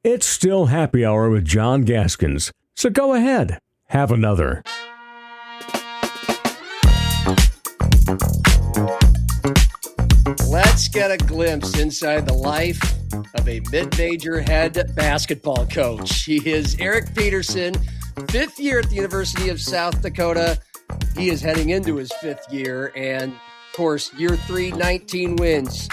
It's still happy hour with John Gaskins, so go ahead, have another. Let's get a glimpse inside the life of a mid-major head basketball coach. He is Eric Peterson, fifth year at the University of South Dakota. He is heading into his fifth year, and of course, year 3, 19 wins.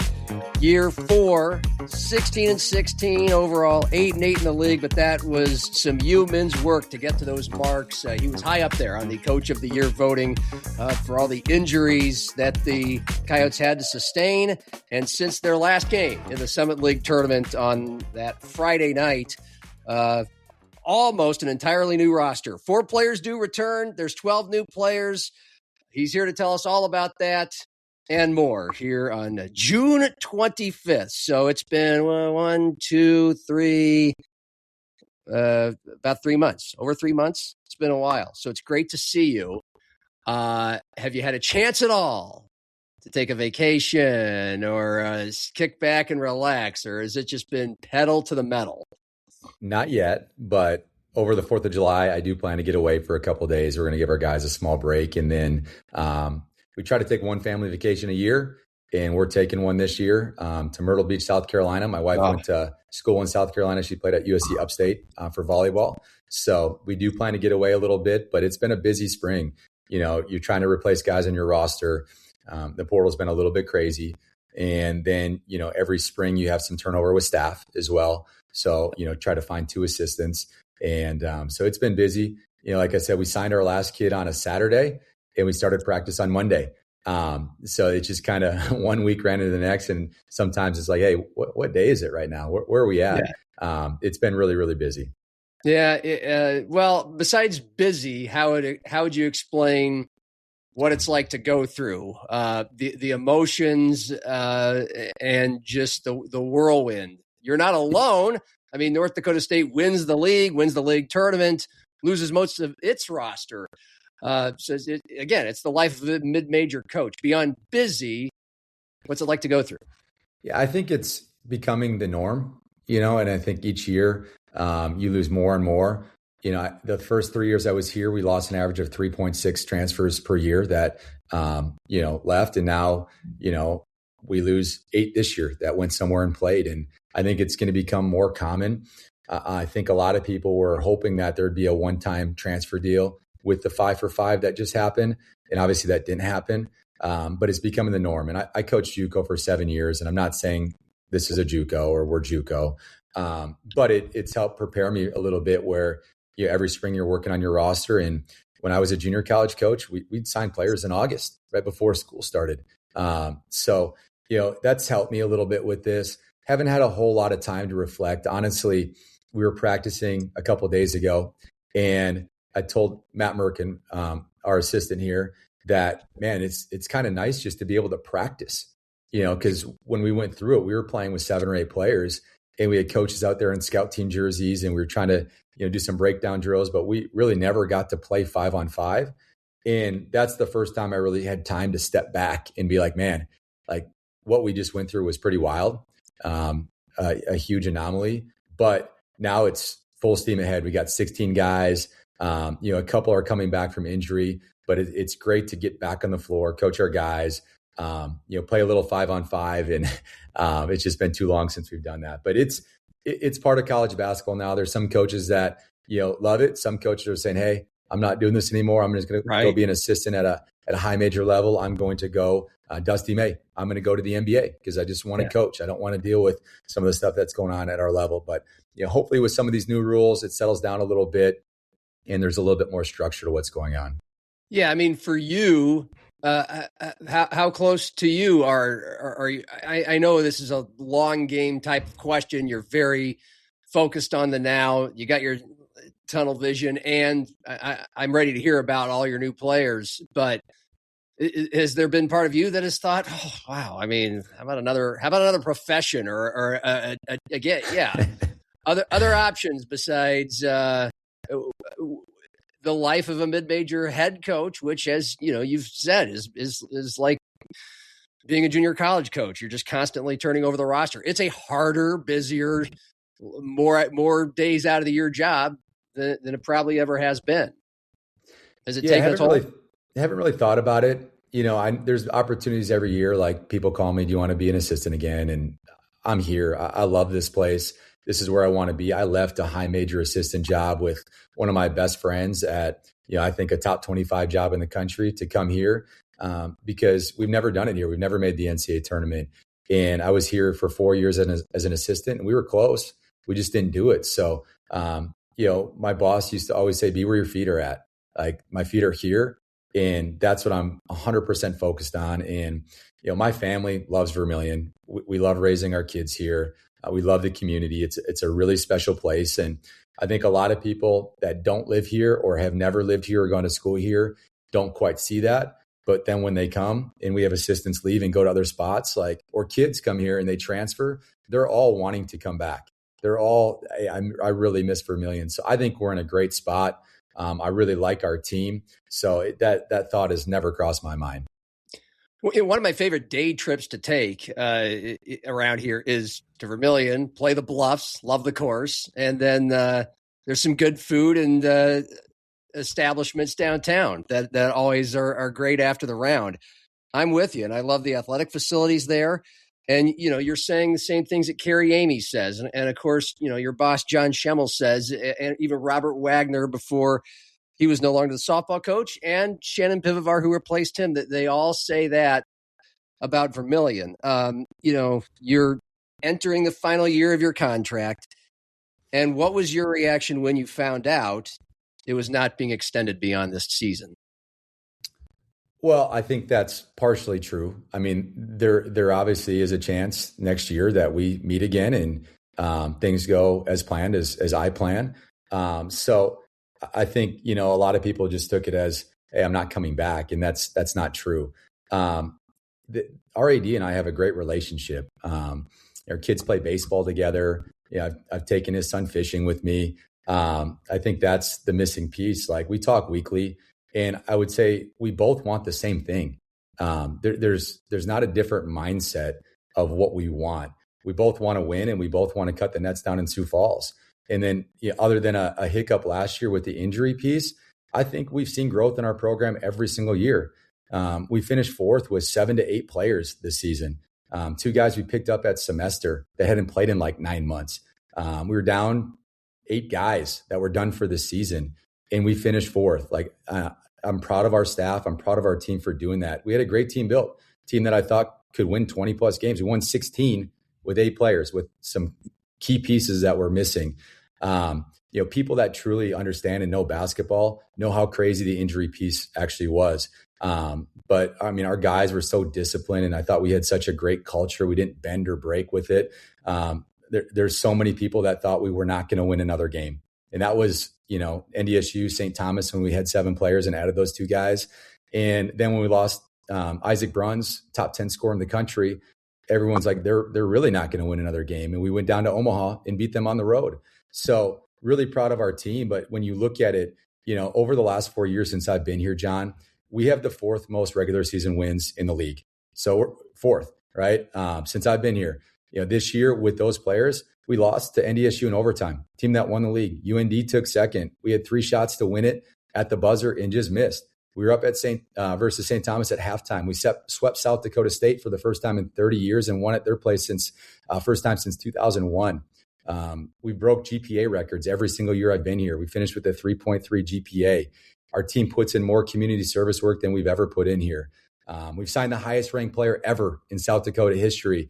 Year 4, 16-16 overall, 8-8 in the league, but that was some men's work to get to those marks. He was high up there on the Coach of the Year voting for all the injuries that the Coyotes had to sustain. And since their last game in the Summit League tournament on that Friday night, almost an entirely new roster. 4 players do return. There's 12 new players. He's here to tell us all about that and more here on June 25th. So it's been about 3 months, over 3 months. It's been a while. So it's great to see you. Have you had a chance at all to take a vacation or kick back and relax? Or has it just been pedal to the metal? Not yet, but over the 4th of July, I do plan to get away for a couple of days. We're going to give our guys a small break. And then we try to take one family vacation a year, and we're taking one this year to Myrtle Beach, South Carolina. My wife went to school in South Carolina. She played at USD Upstate for volleyball. So we do plan to get away a little bit, but it's been a busy spring. You know, you're trying to replace guys on your roster. The portal's been a little bit crazy. And then, you know, every spring you have some turnover with staff as well. So, you know, try to find 2 assistants. And so it's been busy. You know, like I said, we signed our last kid on a Saturday and we started practice on Monday. So it's just kind of one week ran into the next. And sometimes it's like, hey, what day is it right now? Where are we at? Yeah. It's been really, really busy. Yeah. Well, besides busy, how would you explain what it's like to go through the emotions and just the whirlwind? You're not alone. I mean, North Dakota State wins the league tournament, loses most of its roster. So it's the life of a mid-major coach. Beyond busy, what's it like to go through? Yeah, I think it's becoming the norm, you know, and I think each year you lose more and more. You know, the first 3 years I was here, we lost an average of 3.6 transfers per year that, you know, left. And now, you know, we lose 8 this year that went somewhere and played. And I think it's going to become more common. I think a lot of people were hoping that there'd be a one-time transfer deal with the 5-for-5 that just happened. And obviously that didn't happen, but it's becoming the norm. And I coached JUCO for 7 years, and I'm not saying this is a JUCO or we're JUCO, but it's helped prepare me a little bit where, you know, every spring you're working on your roster. And when I was a junior college coach, we'd sign players in August, right before school started. So, you know, that's helped me a little bit with this. Haven't had a whole lot of time to reflect. Honestly, we were practicing a couple of days ago, and I told Matt Merkin, our assistant here, that, man, it's kind of nice just to be able to practice, you know, because when we went through it, we were playing with 7 or 8 players, and we had coaches out there in scout team jerseys, and we were trying to, you know, do some breakdown drills, but we really never got to play 5-on-5. And that's the first time I really had time to step back and be like, man, like what we just went through was pretty wild, a huge anomaly. But now it's full steam ahead. We got 16 guys. You know, a couple are coming back from injury, but it's great to get back on the floor, coach our guys, you know, play a little 5-on-5. And it's just been too long since we've done that. But it's part of college basketball now. There's some coaches that, you know, love it. Some coaches are saying, hey, I'm not doing this anymore. I'm just going to go be an assistant at a high major level. I'm going to go Dusty May. I'm going to go to the NBA because I just want to coach. I don't want to deal with some of the stuff that's going on at our level. But, you know, hopefully with some of these new rules, it settles down a little bit and there's a little bit more structure to what's going on. Yeah. I mean, for you, how close to you are you? I know this is a long game type of question. You're very focused on the now. You got your tunnel vision, and I'm ready to hear about all your new players. But has there been part of you that has thought, oh, wow, I mean, how about another profession or again, other options besides the life of a mid-major head coach, which, as you know, you've said is like being a junior college coach. You're just constantly turning over the roster. It's a harder, busier more days out of the year job than it probably ever has been. Has it taken a toll? I haven't really thought about it. There's opportunities every year. Like people call me, do you want to be an assistant again? And I'm here. I love this place. This is where I want to be. I left a high major assistant job with one of my best friends at, I think a top 25 job in the country to come here because we've never done it here. We've never made the NCAA tournament. And I was here for 4 years as an assistant and we were close. We just didn't do it. So, my boss used to always say, be where your feet are at. Like my feet are here. And that's what I'm 100% focused on. And, my family loves Vermilion. We love raising our kids here. We love the community. It's a really special place. And I think a lot of people that don't live here or have never lived here or gone to school here don't quite see that. But then when they come and we have assistants leave and go to other spots, or kids come here and they transfer, they're all wanting to come back. They're all, I really miss Vermilion. So I think we're in a great spot. I really like our team. So that thought has never crossed my mind. Well, one of my favorite day trips to take around here is to Vermilion, play the bluffs, love the course. And then there's some good food and establishments downtown that always are great after the round. I'm with you. And I love the athletic facilities there. And, you're saying the same things that Carrie Amy says. And of course, your boss, Jon Schemmel says, and even Robert Wagner before he was no longer the softball coach, and Shannon Pivovar, who replaced him, that they all say that about Vermilion. You're entering the final year of your contract. And what was your reaction when you found out it was not being extended beyond this season? Well, I think that's partially true. I mean, there obviously is a chance next year that we meet again and things go as planned, as I plan. So I think, a lot of people just took it as, hey, I'm not coming back. And that's not true. Our AD and I have a great relationship. Our kids play baseball together. I've taken his son fishing with me. I think that's the missing piece. We talk weekly. And I would say we both want the same thing. There's not a different mindset of what we want. We both want to win and we both want to cut the nets down in Sioux Falls. And then other than a hiccup last year with the injury piece, I think we've seen growth in our program every single year. We finished fourth with 7 to 8 players this season. 2 guys we picked up at semester that hadn't played in 9 months. We were down 8 guys that were done for the season. And we finished fourth. I'm proud of our staff. I'm proud of our team for doing that. We had a great team built, team that I thought could win 20 plus games. We won 16 with 8 players with some key pieces that were missing. People that truly understand and know basketball know how crazy the injury piece actually was. But I mean, our guys were so disciplined and I thought we had such a great culture. We didn't bend or break with it. There's so many people that thought we were not going to win another game. And that was, NDSU, St. Thomas, when we had 7 players and added those 2 guys. And then when we lost Isaac Bruns, top 10 scorer in the country, everyone's like, they're really not going to win another game. And we went down to Omaha and beat them on the road. So really proud of our team. But when you look at it, over the last 4 years since I've been here, John, we have the 4th most regular season wins in the league. So we're 4th, right? Since I've been here. This year with those players, we lost to NDSU in overtime, team that won the league. UND took second. We had 3 shots to win it at the buzzer and just missed. We were up at versus St. Thomas at halftime. We swept South Dakota State for the first time in 30 years and won at their place since first time since 2001. We broke GPA records every single year I've been here. We finished with a 3.3 GPA. Our team puts in more community service work than we've ever put in here. We've signed the highest ranked player ever in South Dakota history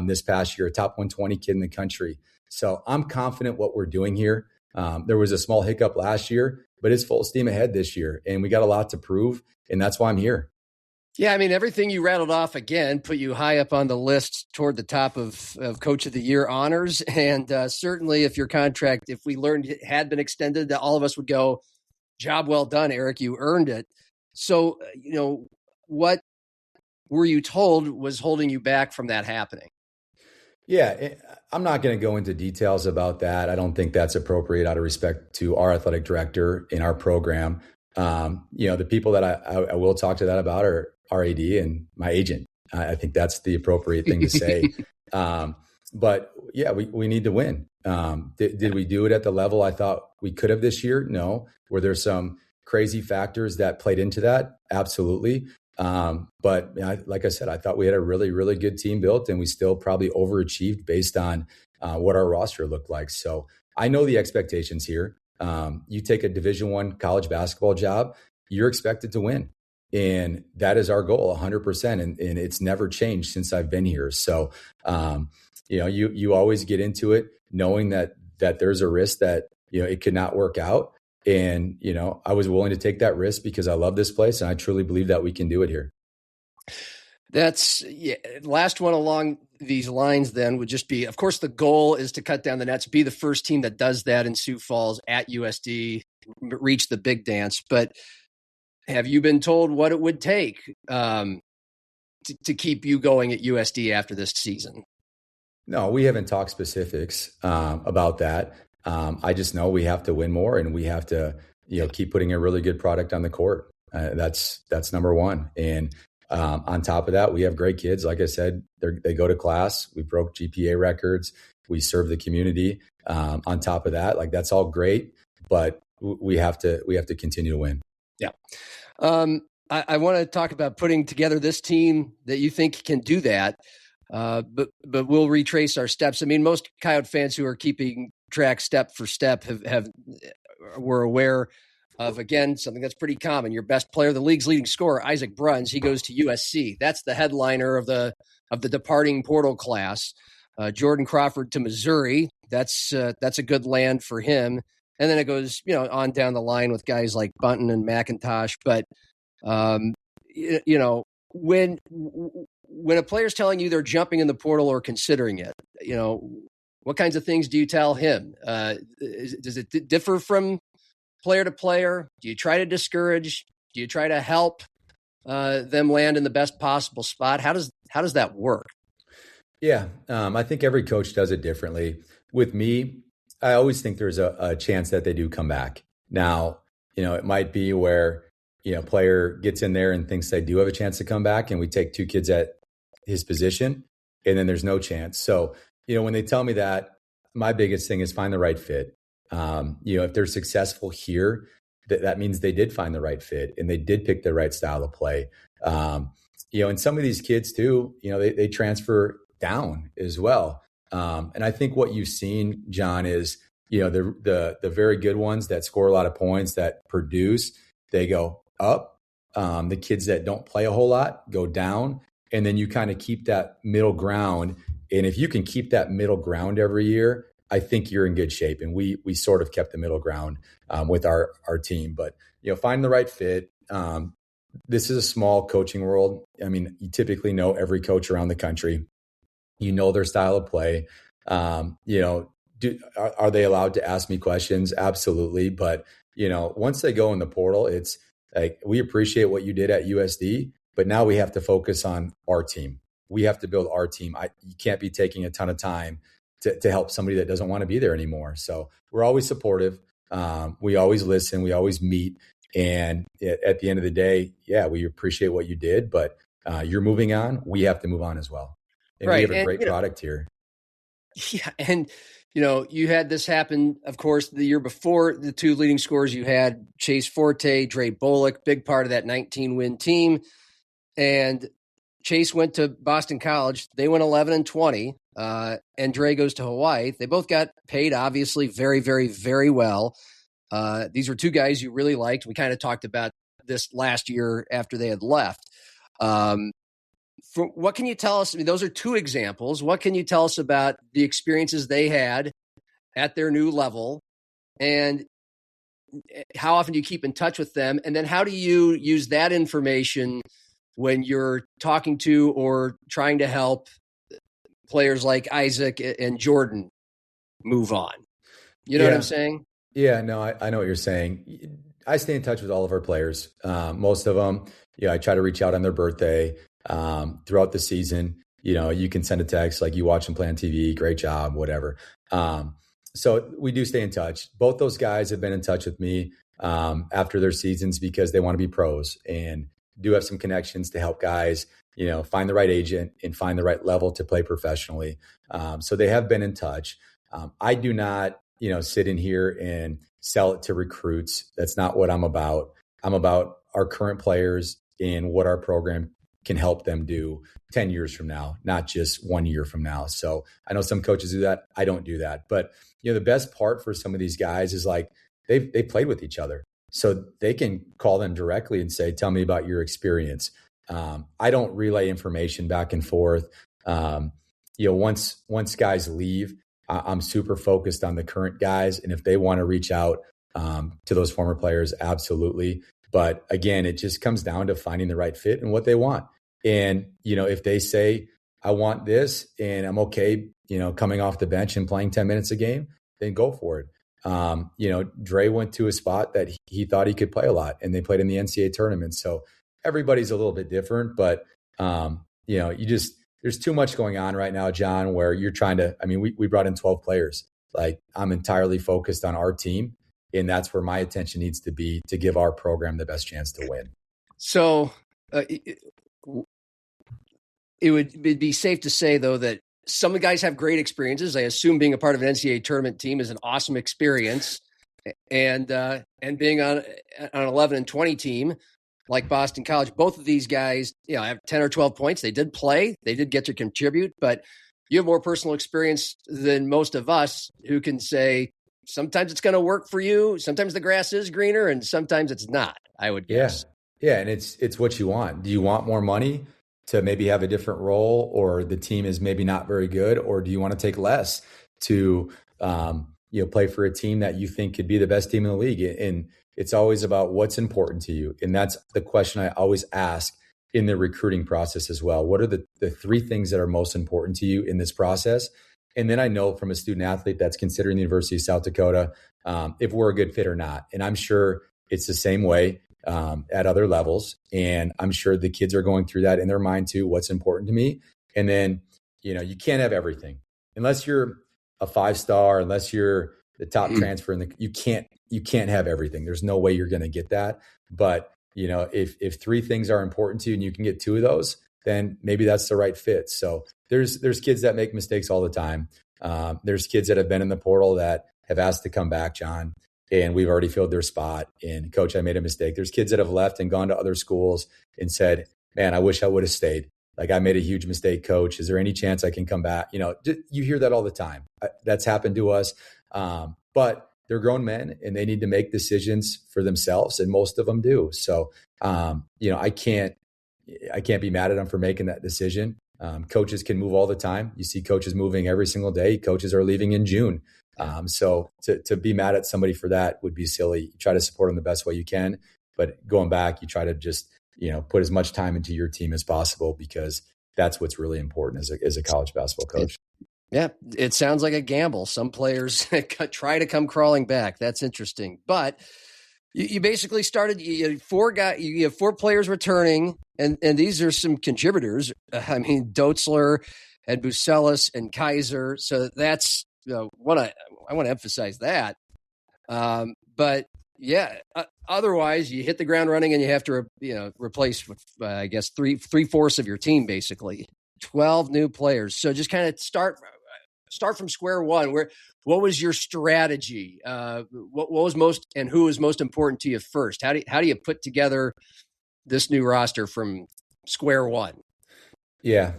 this past year, a top 120 kid in the country. So I'm confident what we're doing here. There was a small hiccup last year, but it's full steam ahead this year. And we got a lot to prove. And that's why I'm here. Yeah, I mean, everything you rattled off again put you high up on the list toward the top of Coach of the Year honors. And certainly if your contract, if we learned it had been extended, all of us would go, job well done, Eric, you earned it. So, what were you told was holding you back from that happening? Yeah, I'm not going to go into details about that. I don't think that's appropriate out of respect to our athletic director in our program. The people that I will talk to that about are our AD and my agent. I think that's the appropriate thing to say. But yeah, we need to win. Did we do it at the level I thought we could have this year? No. Were there some crazy factors that played into that? Absolutely. But like I said, I thought we had a really, really good team built, and we still probably overachieved based on what our roster looked like. So I know the expectations here. You take a Division I college basketball job, you're expected to win. And that is our goal 100%. And it's never changed since I've been here. So, you always get into it knowing that there's a risk that, it could not work out. And, I was willing to take that risk because I love this place. And I truly believe that we can do it here. Last one along these lines then would just be, of course, the goal is to cut down the nets, be the first team that does that in Sioux Falls at USD, reach the big dance. But have you been told what it would take to keep you going at USD after this season? No, we haven't talked specifics about that. I just know we have to win more, and we have to, keep putting a really good product on the court. That's number one. And on top of that, we have great kids. Like I said, they go to class. We broke GPA records. We serve the community. On top of that, that's all great, but we have to continue to win. Yeah. I want to talk about putting together this team that you think can do that. But we'll retrace our steps. I mean, most Coyote fans who are keeping track step for step were aware of, again, something that's pretty common. Your best player, the league's leading scorer, Isaac Bruns, he goes to USC. That's the headliner of the departing portal class. Jordan Crawford to Missouri. That's a good land for him. And then it goes, on down the line with guys like Bunton and McIntosh. But, when a player's telling you they're jumping in the portal or considering it, what kinds of things do you tell him? Does it differ from player to player? Do you try to discourage? Do you try to help them land in the best possible spot? How does that work? Yeah, I think every coach does it differently. With me, I always think there's a chance that they do come back. Now, it might be where, player gets in there and thinks they do have a chance to come back, and we take two kids at his position, and then there's no chance. So, when they tell me that, my biggest thing is find the right fit. If they're successful here, that means they did find the right fit and they did pick the right style of play. And some of these kids too, they transfer down as well. And I think what you've seen, John, is, the very good ones that score a lot of points, that produce, they go up. The kids that don't play a whole lot go down. And then you kind of keep that middle ground. And if you can keep that middle ground every year, I think you're in good shape. And we sort of kept the middle ground with our team. But, find the right fit. This is a small coaching world. I mean, you typically know every coach around the country. You know their style of play. Are they allowed to ask me questions? Absolutely. But, once they go in the portal, it's like, we appreciate what you did at USD, but now we have to focus on our team. We have to build our team. You can't be taking a ton of time to help somebody that doesn't want to be there anymore. So we're always supportive. We always listen. We always meet. And at the end of the day, yeah, we appreciate what you did, but you're moving on. We have to move on as well. And right. We have a great product here. Yeah. And, you had this happen, of course, the year before. The two leading scorers you had, Chase Forte, Dre Bullock, big part of that 19-win team. And Chase went to Boston College. They went 11-20, and Dre goes to Hawaii. They both got paid, obviously, very, very, very well. These were two guys you really liked. We kind of talked about this last year after they had left. What can you tell us? I mean, those are two examples. What can you tell us about the experiences they had at their new level, and how often do you keep in touch with them? And then how do you use that information when you're talking to or trying to help players like Isaac and Jordan move on? You know what I'm saying? Yeah, no, I know what you're saying. I stay in touch with all of our players. Most of them, I try to reach out on their birthday. Throughout the season, you can send a text like, you watch them play on TV, great job, whatever. So we do stay in touch. Both those guys have been in touch with me after their seasons because they want to be pros. And, do have some connections to help guys, find the right agent and find the right level to play professionally. So they have been in touch. I do not, sit in here and sell it to recruits. That's not what I'm about. I'm about our current players and what our program can help them do 10 years from now, not just 1 year from now. So I know some coaches do that. I don't do that. But, the best part for some of these guys is like they played with each other. So they can call them directly and say, tell me about your experience. I don't relay information back and forth. Once guys leave, I'm super focused on the current guys. And if they want to reach out to those former players, absolutely. But again, it just comes down to finding the right fit and what they want. And, if they say, I want this and I'm okay, coming off the bench and playing 10 minutes a game, then go for it. Dre went to a spot that he thought he could play a lot and they played in the NCAA tournament. So everybody's a little bit different, but, there's too much going on right now, John, where you're trying to, we brought in 12 players. Like I'm entirely focused on our team. And that's where my attention needs to be to give our program the best chance to win. So it would be safe to say, though, that some of the guys have great experiences. I assume being a part of an NCAA tournament team is an awesome experience. And being on an 11 and 20 team like Boston College, both of these guys, have 10 or 12 points. They did play. They did get to contribute. But you have more personal experience than most of us who can say, sometimes it's going to work for you. Sometimes the grass is greener and sometimes it's not, I would guess. Yeah. And it's what you want. Do you want more money to maybe have a different role, or the team is maybe not very good? Or do you want to take less to, play for a team that you think could be the best team in the league? And it's always about what's important to you. And that's the question I always ask in the recruiting process as well. What are the three things that are most important to you in this process? And then I know from a student athlete that's considering the University of South Dakota, if we're a good fit or not. And I'm sure it's the same way at other levels. And I'm sure the kids are going through that in their mind too. What's important to me? And then, you can't have everything unless you're a 5-star, unless you're the top transfer you can't have everything. There's no way you're going to get that. But, if three things are important to you and you can get two of those, then maybe that's the right fit. So there's kids that make mistakes all the time. There's kids that have been in the portal that have asked to come back, John, and we've already filled their spot. And coach, I made a mistake. There's kids that have left and gone to other schools and said, man, I wish I would have stayed. Like, I made a huge mistake, coach. Is there any chance I can come back? You hear that all the time. That's happened to us. But they're grown men and they need to make decisions for themselves. And most of them do. So, I can't be mad at them for making that decision. Coaches can move all the time. You see coaches moving every single day. Coaches are leaving in June. So to be mad at somebody for that would be silly. You try to support them the best way you can, but going back, you try to just, put as much time into your team as possible, because that's what's really important as a college basketball coach. Yeah, it sounds like a gamble. Some players try to come crawling back. That's interesting. But you basically started, you have 4 players returning, and these are some contributors. Doetzler and Bucelis and Kaiser. So that's I want to emphasize that. But yeah, otherwise you hit the ground running and you have to replace I guess 3/4 of your team, basically 12 new players. So just kind of start from square one. What was your strategy? What was most, and who was most important to you first? How do you put together this new roster from square one? Yeah,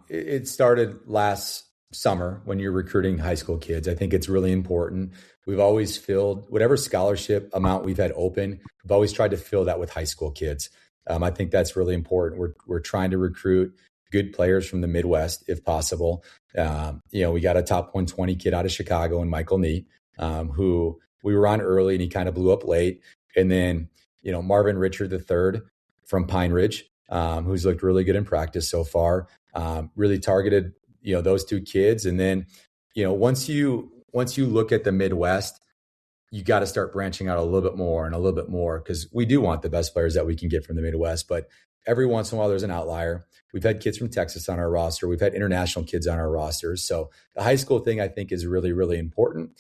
it started last summer when you're recruiting high school kids. I think it's really important. We've always filled whatever scholarship amount we've had open. We've always tried to fill that with high school kids. I think that's really important. We're trying to recruit good players from the Midwest if possible. We got a top 120 kid out of Chicago and Michael Neat, who we were on early and he kind of blew up late. And then, Marvin Richard III from Pine Ridge, who's looked really good in practice so far, really targeted, those 2 kids. And then, once you look at the Midwest, you got to start branching out a little bit more and a little bit more, because we do want the best players that we can get from the Midwest. But every once in a while, there's an outlier. We've had kids from Texas on our roster. We've had international kids on our rosters. So the high school thing, I think, is really, really important.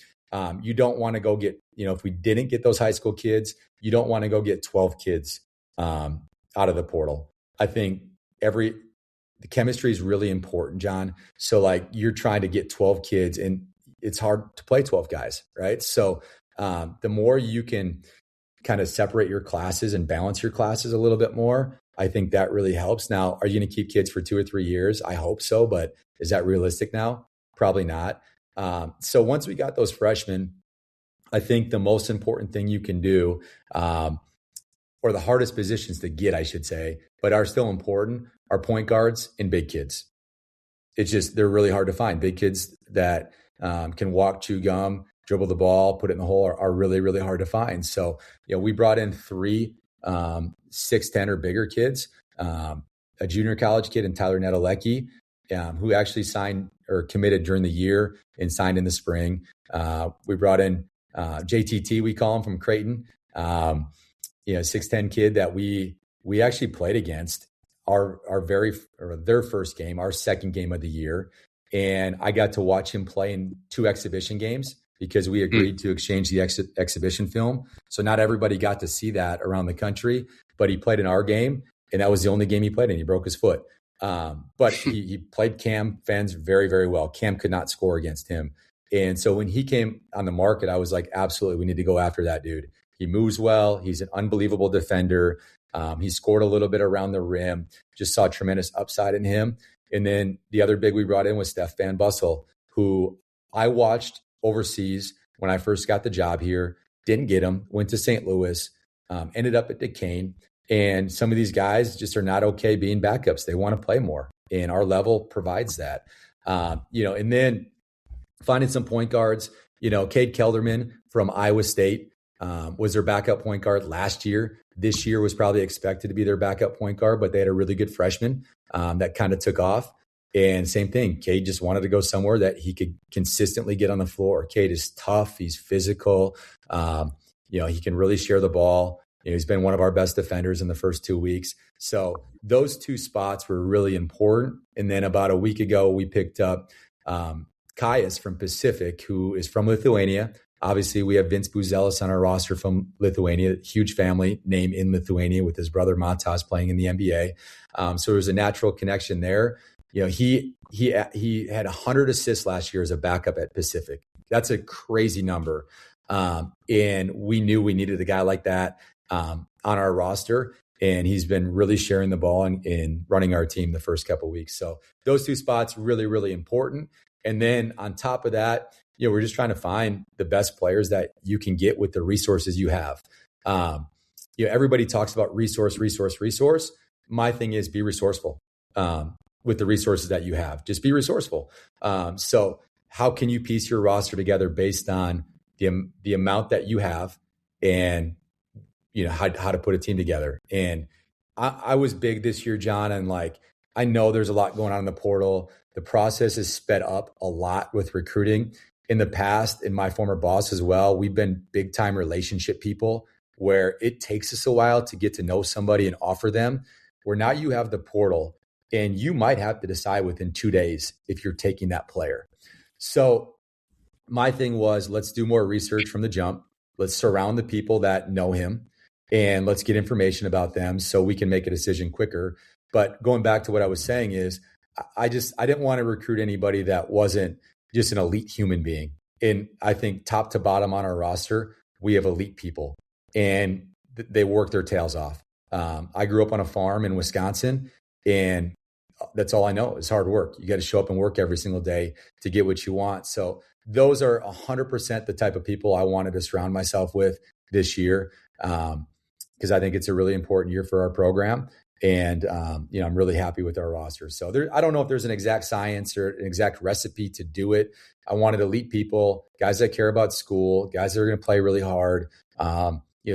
You don't want to go get, if we didn't get those high school kids, you don't want to go get 12 kids out out of the portal. I think the chemistry is really important, John. So like you're trying to get 12 kids and it's hard to play 12 guys, right? So the more you can kind of separate your classes and balance your classes a little bit more, I think that really helps. Now, are you going to keep kids for 2 or 3 years? I hope so, but is that realistic now? Probably not. So once we got those freshmen, I think the most important thing you can do, or the hardest positions to get, I should say, but are still important, are point guards and big kids. It's just, they're really hard to find. Big kids that can walk, chew gum, dribble the ball, put it in the hole are really, really hard to find. So, we brought in 3 6'10" or bigger kids, a junior college kid in Tyler Nedelecki, who actually signed or committed during the year and signed in the spring. We brought in JTT, we call him, from Creighton, 6'10" kid that we actually played against their first game, our second game of the year. And I got to watch him play in 2 exhibition games because we agreed to exchange the exhibition film. So not everybody got to see that around the country, but he played in our game, and that was the only game he played in. He broke his foot. But he played Cam Fens very, very well. Cam could not score against him. And so when he came on the market, I was like, absolutely, we need to go after that dude. He moves well. He's an unbelievable defender. He scored a little bit around the rim. Just saw tremendous upside in him. And then the other big we brought in was Steph Van Bussel, who I watched overseas when I first got the job here. Didn't get him. Went to St. Louis. Ended up at Duquesne. And some of these guys just are not okay being backups. They want to play more. And our level provides that. And then finding some point guards. Cade Kelderman from Iowa State was their backup point guard last year. This year was probably expected to be their backup point guard, but they had a really good freshman that kind of took off. And same thing, Cade just wanted to go somewhere that he could consistently get on the floor. Cade is tough. He's physical. He can really share the ball. He's been one of our best defenders in the first 2 weeks. So those 2 spots were really important. And then about a week ago, we picked up Kaius from Pacific, who is from Lithuania. Obviously, we have Vince Buzelis on our roster from Lithuania, huge family name in Lithuania, with his brother Matas playing in the NBA. So there's a natural connection there. He had 100 assists last year as a backup at Pacific. That's a crazy number. And we knew we needed a guy like that on our roster. And he's been really sharing the ball and running our team the first couple of weeks. So those 2 spots, really, really important. And then on top of that, we're just trying to find the best players that you can get with the resources you have. Everybody talks about resource. My thing is be resourceful with the resources that you have. Just be resourceful. So how can you piece your roster together based on the amount that you have and how to put a team together? And I was big this year, John, and I know there's a lot going on in the portal. The process is sped up a lot with recruiting. In the past, and my former boss as well, we've been big time relationship people where it takes us a while to get to know somebody and offer them, where now you have the portal and you might have to decide within 2 days if you're taking that player. So my thing was, let's do more research from the jump. Let's surround the people that know him and let's get information about them so we can make a decision quicker. But going back to what I was saying is, I didn't want to recruit anybody that wasn't just an elite human being. And I think top to bottom on our roster, we have elite people and they work their tails off. I grew up on a farm in Wisconsin, and that's all I know is hard work. You got to show up and work every single day to get what you want. So those are 100% the type of people I wanted to surround myself with this year, because I think it's a really important year for our program. And, I'm really happy with our roster. So I don't know if there's an exact science or an exact recipe to do it. I wanted elite people, guys that care about school, guys that are going to play really hard.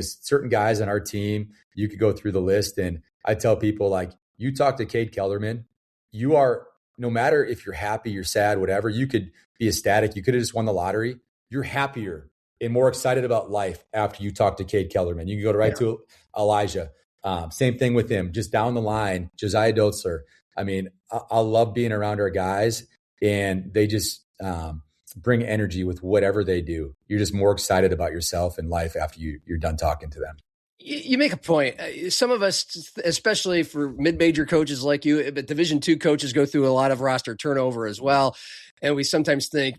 Certain guys on our team, you could go through the list, and I tell people, you talk to Cade Kelderman, you are, no matter if you're happy, you're sad, whatever, you could be ecstatic. You could have just won the lottery. You're happier and more excited about life after you talk to Cade Kelderman. You can go to Elijah. Same thing with him, just down the line, Josiah Dotzler. I mean, I love being around our guys, and they just bring energy with whatever they do. You're just more excited about yourself and life after you're done talking to them. You make a point. Some of us, especially for mid-major coaches like you, but Division II coaches go through a lot of roster turnover as well. And we sometimes think,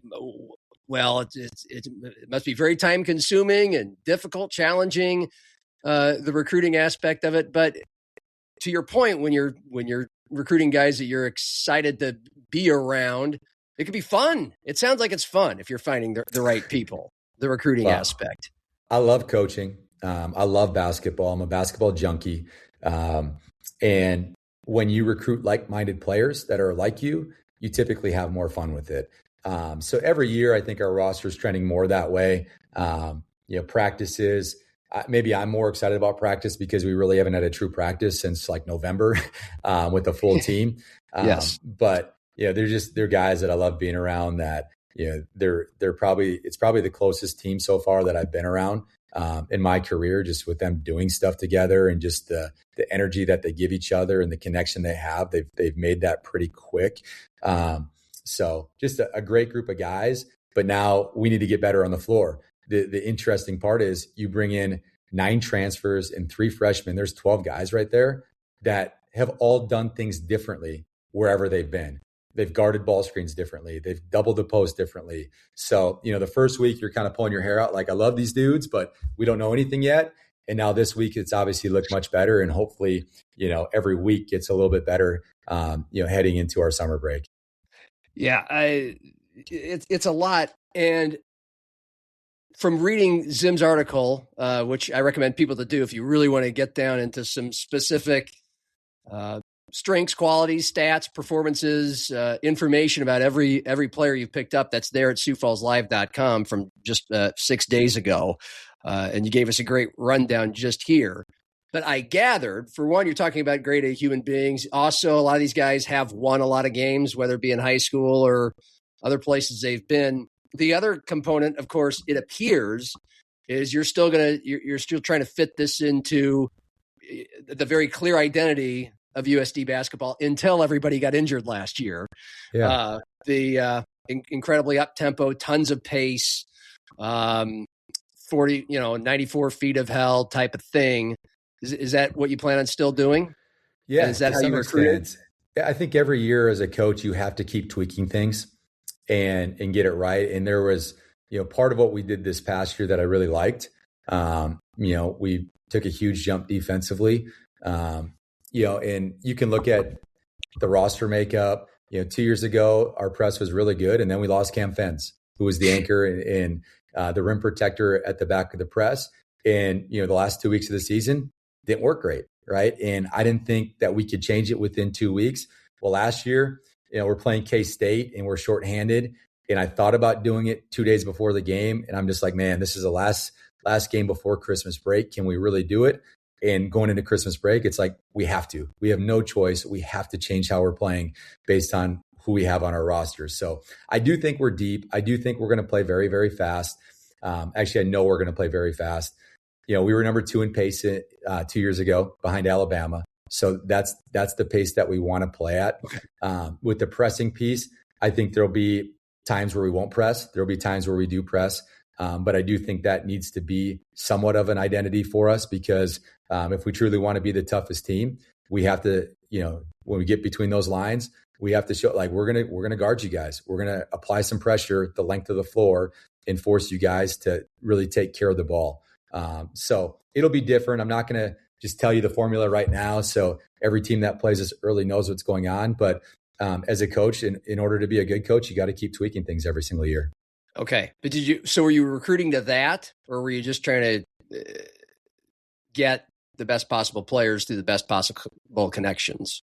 well, it must be very time-consuming and difficult, challenging, the recruiting aspect of it. But to your point, when you're recruiting guys that you're excited to be around, it could be fun. It sounds like it's fun if you're finding the right people, the recruiting aspect. I love coaching. I love basketball. I'm a basketball junkie. And when you recruit like-minded players that are like you typically have more fun with it. So every year, I think our roster is trending more that way. Practices, maybe I'm more excited about practice because we really haven't had a true practice since like November with the full team. Yes. But they're guys that I love being around that, it's probably the closest team so far that I've been around in my career, just with them doing stuff together and just the energy that they give each other and the connection they have. They've made that pretty quick. So just a great group of guys, but now we need to get better on the floor. The interesting part is you bring in 9 transfers and 3 freshmen. There's 12 guys right there that have all done things differently wherever they've been. They've guarded ball screens differently. They've doubled the post differently. So, the first week you're kind of pulling your hair out like, I love these dudes, but we don't know anything yet. And now this week it's obviously looked much better. And hopefully, every week gets a little bit better, heading into our summer break. Yeah, it's a lot. And from reading Zim's article, which I recommend people to do if you really want to get down into some specific strengths, qualities, stats, performances, information about every player you've picked up, that's there at SiouxFallsLive.com from just 6 days ago. And you gave us a great rundown just here. But I gathered, for one, you're talking about grade A human beings. Also, a lot of these guys have won a lot of games, whether it be in high school or other places they've been. The other component, of course, it appears, is you're still trying to fit this into the very clear identity of USD basketball until everybody got injured last year. Yeah. Incredibly up-tempo, tons of pace, 94 feet of hell type of thing. Is that what you plan on still doing? Yeah. And is that how you recruit? I think every year as a coach, you have to keep tweaking things and get it right. And there was, part of what we did this past year that I really liked. We took a huge jump defensively. And you can look at the roster makeup. 2 years ago, our press was really good. And then we lost Cam Fence, who was the anchor and the rim protector at the back of the press. And, the last 2 weeks of the season didn't work great. Right. And I didn't think that we could change it within 2 weeks. Well, last year, we're playing K-State and we're shorthanded. And I thought about doing it 2 days before the game. And I'm just like, man, this is the last game before Christmas break. Can we really do it? And going into Christmas break, it's like, we have to. We have no choice. We have to change how we're playing based on who we have on our roster. So I do think we're deep. I do think we're going to play very, very fast. Actually, I know we're going to play very fast. We were number 2 in pace 2 years ago behind Alabama. So that's the pace that we want to play at. Okay. With the pressing piece, I think there'll be times where we won't press. There'll be times where we do press. But I do think that needs to be somewhat of an identity for us because if we truly want to be the toughest team, we have to, when we get between those lines, we have to show like we're gonna guard you guys. We're gonna apply some pressure the length of the floor and force you guys to really take care of the ball. So it'll be different. I'm not gonna just tell you the formula right now. So every team that plays us early knows what's going on. But as a coach, in order to be a good coach, you got to keep tweaking things every single year. Okay. But were you recruiting to that, or were you just trying to get the best possible players through the best possible connections?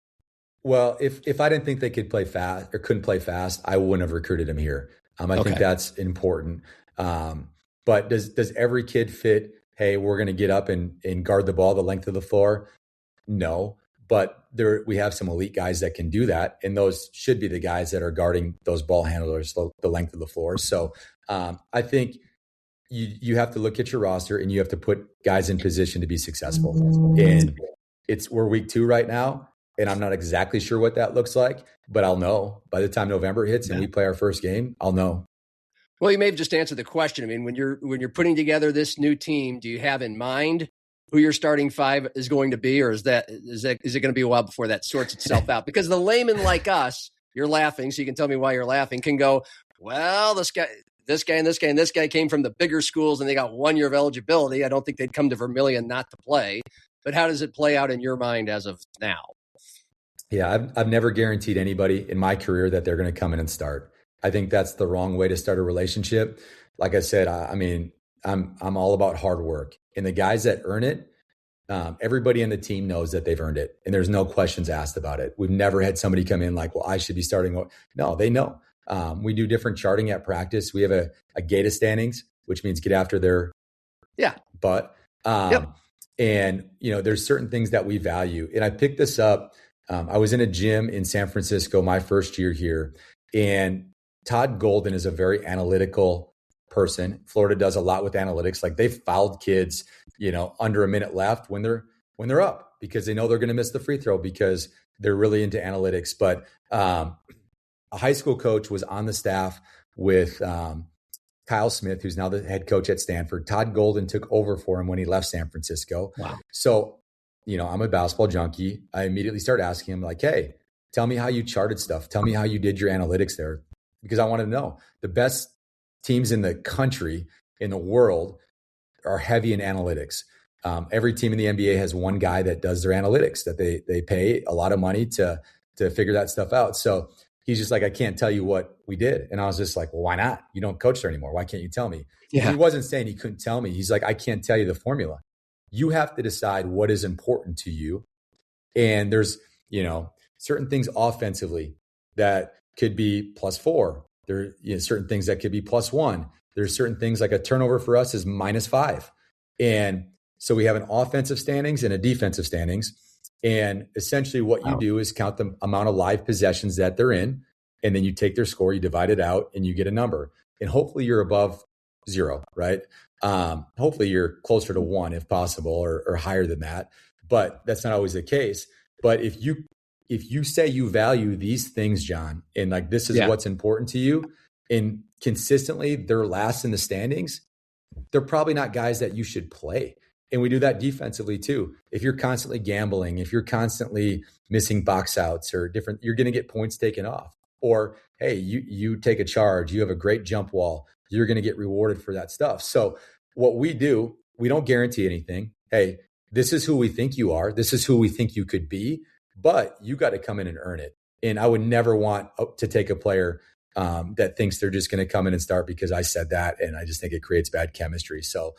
Well, if I didn't think they could play fast or couldn't play fast, I wouldn't have recruited them here. I think that's important. But does every kid fit, hey, we're going to get up and guard the ball the length of the floor? No. But we have some elite guys that can do that. And those should be the guys that are guarding those ball handlers the length of the floor. So I think you have to look at your roster and you have to put guys in position to be successful. And we're week 2 right now. And I'm not exactly sure what that looks like, but I'll know by the time November hits and we play our first game, I'll know. Well, you may have just answered the question. I mean, when you're putting together this new team, do you have in mind who your starting five is going to be, or is it going to be a while before that sorts itself out? Because the layman like us, you're laughing, so you can tell me why you're laughing, can go, well, this guy, and this guy came from the bigger schools and they got 1 year of eligibility. I don't think they'd come to Vermilion not to play. But how does it play out in your mind as of now? Yeah, I've never guaranteed anybody in my career that they're going to come in and start. I think that's the wrong way to start a relationship. Like I said, I'm all about hard work, and the guys that earn it, everybody on the team knows that they've earned it, and there's no questions asked about it. We've never had somebody come in like, well, I should be starting. No, they know. We do different charting at practice. We have a gate of standings, which means get after their butt. And, there's certain things that we value. And I picked this up. I was in a gym in San Francisco my first year here, and Todd Golden is a very analytical person. Florida does a lot with analytics. Like, they've fouled kids, under a minute left when they're up, because they know they're going to miss the free throw because they're really into analytics. But a high school coach was on the staff with Kyle Smith, who's now the head coach at Stanford. Todd Golden took over for him when he left San Francisco. Wow. So, I'm a basketball junkie. I immediately start asking him, like, hey, tell me how you charted stuff. Tell me how you did your analytics there, because I want to know. The best teams in the country, in the world, are heavy in analytics. Every team in the NBA has one guy that does their analytics, that they pay a lot of money to figure that stuff out. So he's just like, I can't tell you what we did. And I was just like, well, why not? You don't coach there anymore. Why can't you tell me? Yeah. He wasn't saying he couldn't tell me. He's like, I can't tell you the formula. You have to decide what is important to you. And there's, certain things offensively that could be +4. There are certain things that could be +1. There's certain things like a turnover for us is -5. And so we have an offensive standings and a defensive standings. And essentially what you do is count the amount of live possessions that they're in. And then you take their score, you divide it out, and you get a number. And hopefully you're above 0, right? Hopefully you're closer to 1 if possible, or higher than that. But that's not always the case. But if you say you value these things, Jon, and like this is what's important to you, and consistently they're last in the standings, they're probably not guys that you should play. And we do that defensively too. If you're constantly gambling, if you're constantly missing box outs or different, you're going to get points taken off. Or, hey, you take a charge, you have a great jump wall, you're going to get rewarded for that stuff. So what we do, we don't guarantee anything. Hey, this is who we think you are. This is who we think you could be, but you got to come in and earn it. And I would never want to take a player that thinks they're just going to come in and start because I said that. And I just think it creates bad chemistry. So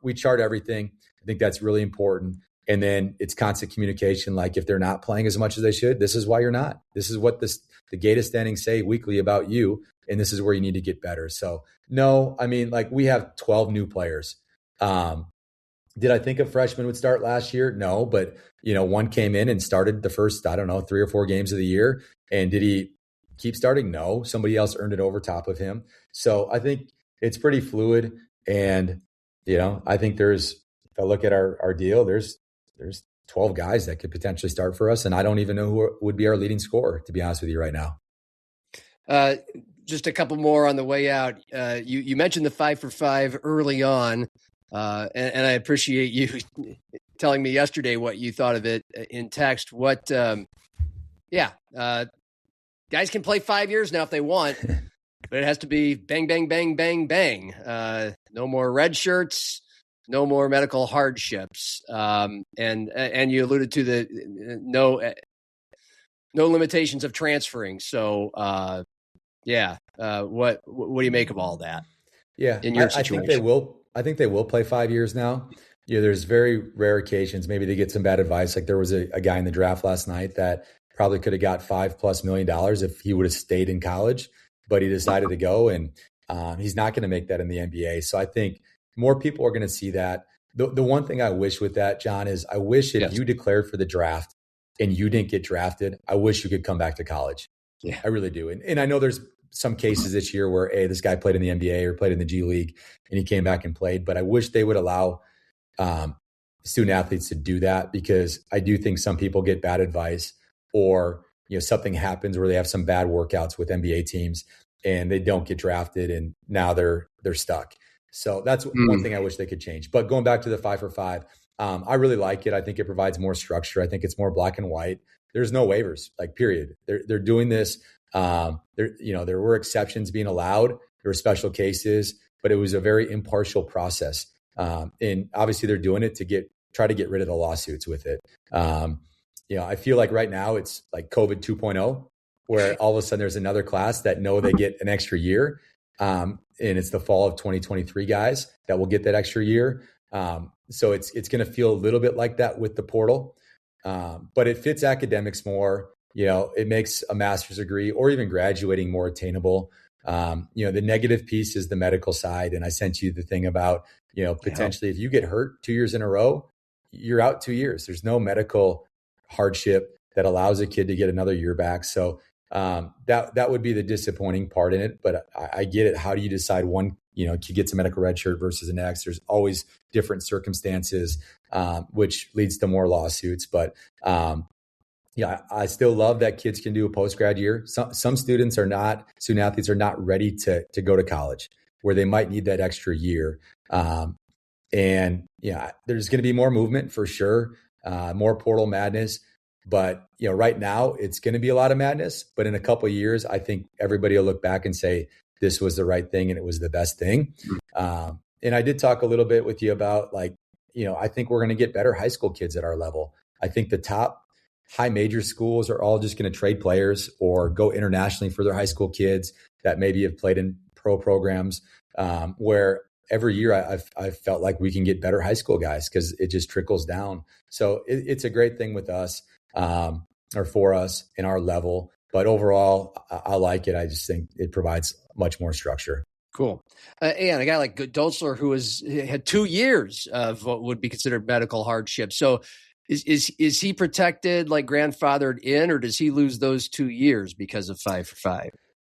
we chart everything. I think that's really important. And then it's constant communication. Like, if they're not playing as much as they should, this is why you're not. This is what the gate of standings say weekly about you. And this is where you need to get better. So no, we have 12 new players. Did I think a freshman would start last year? No, but one came in and started the first, 3 or 4 games of the year. And did he keep starting? No, somebody else earned it over top of him. So I think it's pretty fluid. And, I think if I look at our deal, there's 12 guys that could potentially start for us. And I don't even know who would be our leading scorer, to be honest with you right now. Just a couple more on the way out. You mentioned the 5 for 5 early on. And I appreciate you telling me yesterday what you thought of it in text. Guys can play 5 years now if they want, but it has to be bang, bang, bang, bang, bang. No more red shirts, no more medical hardships. And you alluded to the no limitations of transferring. So, what do you make of all that? Yeah, in your situation? I think they will play 5 years now. There's very rare occasions. Maybe they get some bad advice. Like, there was a guy in the draft last night that probably could have got $5+ million if he would have stayed in college, but he decided to go, and he's not going to make that in the NBA. So I think more people are going to see that. The one thing I wish with that, Jon, is I wish if you declared for the draft and you didn't get drafted, I wish you could come back to college. Yeah, I really do. And I know there's some cases this year where, hey, this guy played in the NBA or played in the G League and he came back and played. But I wish they would allow student athletes to do that, because I do think some people get bad advice, or something happens where they have some bad workouts with NBA teams and they don't get drafted, and now they're stuck. So that's one thing I wish they could change. But going back to the 5 for 5, I really like it. I think it provides more structure. I think it's more black and white. There's no waivers, like period. They're doing this. There were exceptions being allowed. There were special cases, but it was a very impartial process. And obviously they're doing it to try to get rid of the lawsuits with it. I feel like right now it's like COVID 2.0, where all of a sudden there's another class that know they get an extra year. And it's the fall of 2023 guys that will get that extra year. So it's going to feel a little bit like that with the portal. But it fits academics more. It makes a master's degree or even graduating more attainable. The negative piece is the medical side. And I sent you the thing about, potentially if you get hurt 2 years in a row, you're out 2 years. There's no medical hardship that allows a kid to get another year back. So that would be the disappointing part in it. But I get it. How do you decide one, kid gets a medical red shirt versus the next? There's always different circumstances, which leads to more lawsuits. But I still love that kids can do a post-grad year. Some student athletes are not ready to go to college, where they might need that extra year. There's going to be more movement for sure, more portal madness. But right now it's going to be a lot of madness. But in a couple of years, I think everybody will look back and say this was the right thing and it was the best thing. And I did talk a little bit with you about I think we're going to get better high school kids at our level. I think the top high major schools are all just going to trade players or go internationally for their high school kids that maybe have played in pro programs, where every year I've felt like we can get better high school guys because it just trickles down. So it's a great thing with us or for us in our level. But overall, I like it. I just think it provides much more structure. Cool. And a guy like Dotzler, who had 2 years of what would be considered medical hardship. So is he protected, like grandfathered in, or does he lose those 2 years because of 5 for 5?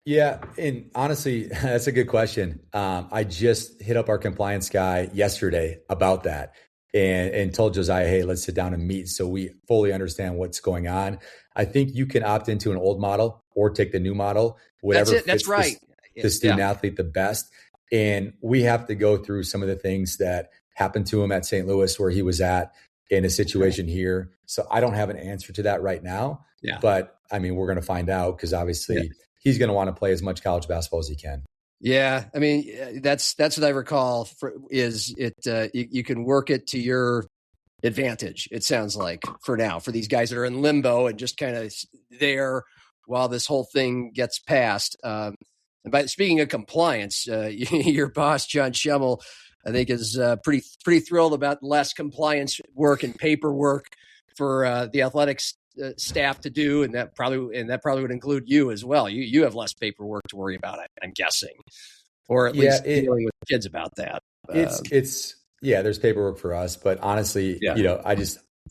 Yeah. And honestly, that's a good question. I just hit up our compliance guy yesterday about that and told Josiah, hey, let's sit down and meet so we fully understand what's going on. I think you can opt into an old model or take the new model, whatever That's right. The student athlete the best. And we have to go through some of the things that happened to him at St. Louis, where he was at, in a situation here. So I don't have an answer to that right now. Yeah. But I mean, we're going to find out because obviously he's going to want to play as much college basketball as he can. Yeah. I mean, that's what I recall you can work it to your advantage. It sounds like for now, for these guys that are in limbo and just kind of there while this whole thing gets passed. And by speaking of compliance, your boss, Jon Schemmel, I think is pretty thrilled about less compliance work and paperwork for the athletics staff to do, and that probably would include you as well. You have less paperwork to worry about, I'm guessing, or at least dealing with kids about that. There's paperwork for us, but honestly,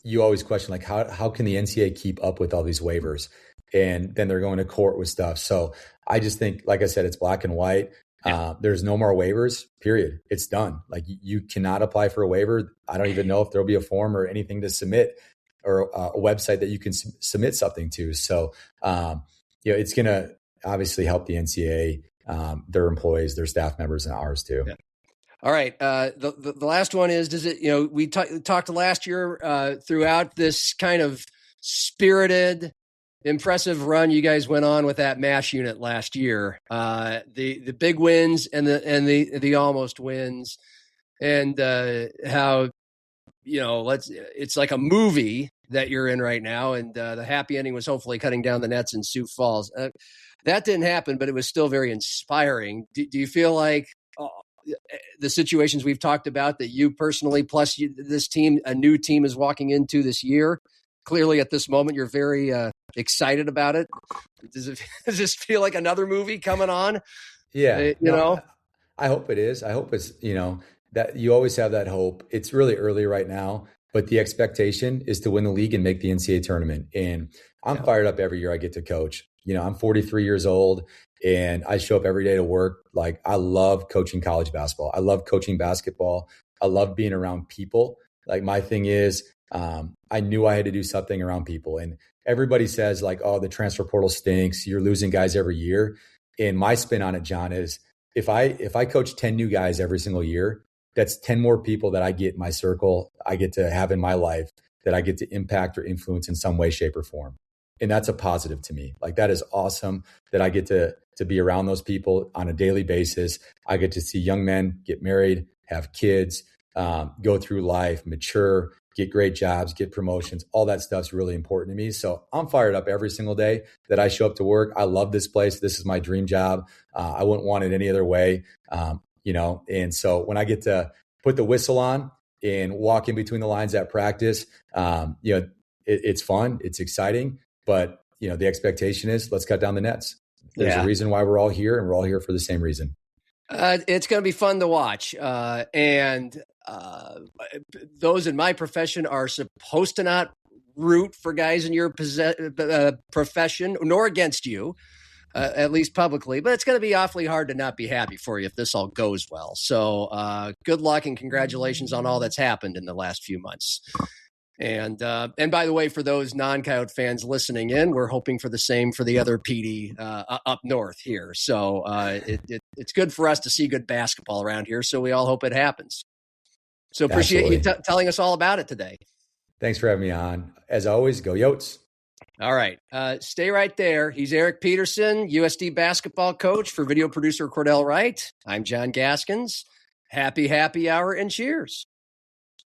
you always question like how can the NCAA keep up with all these waivers, and then they're going to court with stuff. So I just think, like I said, it's black and white. There's no more waivers, period. It's done. Like you cannot apply for a waiver. I don't even know if there'll be a form or anything to submit or a website that you can submit something to. So, it's going to obviously help the NCAA, their employees, their staff members, and ours too. Yeah. All right. The last one is, does it, we talked last year throughout this kind of spirited, impressive run you guys went on with that MASH unit last year, the big wins and the almost wins, and how it's like a movie that you're in right now, and the happy ending was hopefully cutting down the nets in Sioux Falls. That didn't happen, but it was still very inspiring. Do you feel like the situations we've talked about that you personally, plus this team, a new team is walking into this year, clearly at this moment you're very excited about it? Does this feel like another movie coming on? Yeah. I hope it is. I hope it's, that you always have that hope. It's really early right now, but the expectation is to win the league and make the NCAA tournament. And I'm fired up every year I get to coach. I'm 43 years old and I show up every day to work. Like, I love coaching college basketball. I love coaching basketball. I love being around people. Like, my thing is, I knew I had to do something around people. And everybody says like, oh, the transfer portal stinks. You're losing guys every year. And my spin on it, John, is if I coach 10 new guys every single year, that's 10 more people that I get in my circle, I get to have in my life that I get to impact or influence in some way, shape, or form. And that's a positive to me. Like, that is awesome that I get to be around those people on a daily basis. I get to see young men get married, have kids, go through life, mature, get great jobs, get promotions. All that stuff's really important to me. So I'm fired up every single day that I show up to work. I love this place. This is my dream job. I wouldn't want it any other way. And so when I get to put the whistle on and walk in between the lines at practice, it's fun, it's exciting, but the expectation is let's cut down the nets. There's a reason why we're all here, and we're all here for the same reason. It's going to be fun to watch. And those in my profession are supposed to not root for guys in your profession, nor against you, at least publicly. But it's going to be awfully hard to not be happy for you if this all goes well. So good luck and congratulations on all that's happened in the last few months. And by the way, for those non-Coyote fans listening in, we're hoping for the same for the other PD up north here. So it's good for us to see good basketball around here. So we all hope it happens. So appreciate you telling us all about it today. Thanks for having me on. As always, go Yotes. All right. Stay right there. He's Eric Peterson, USD basketball coach, for video producer Cordell Wright. I'm Jon Gaskins. Happy hour and cheers.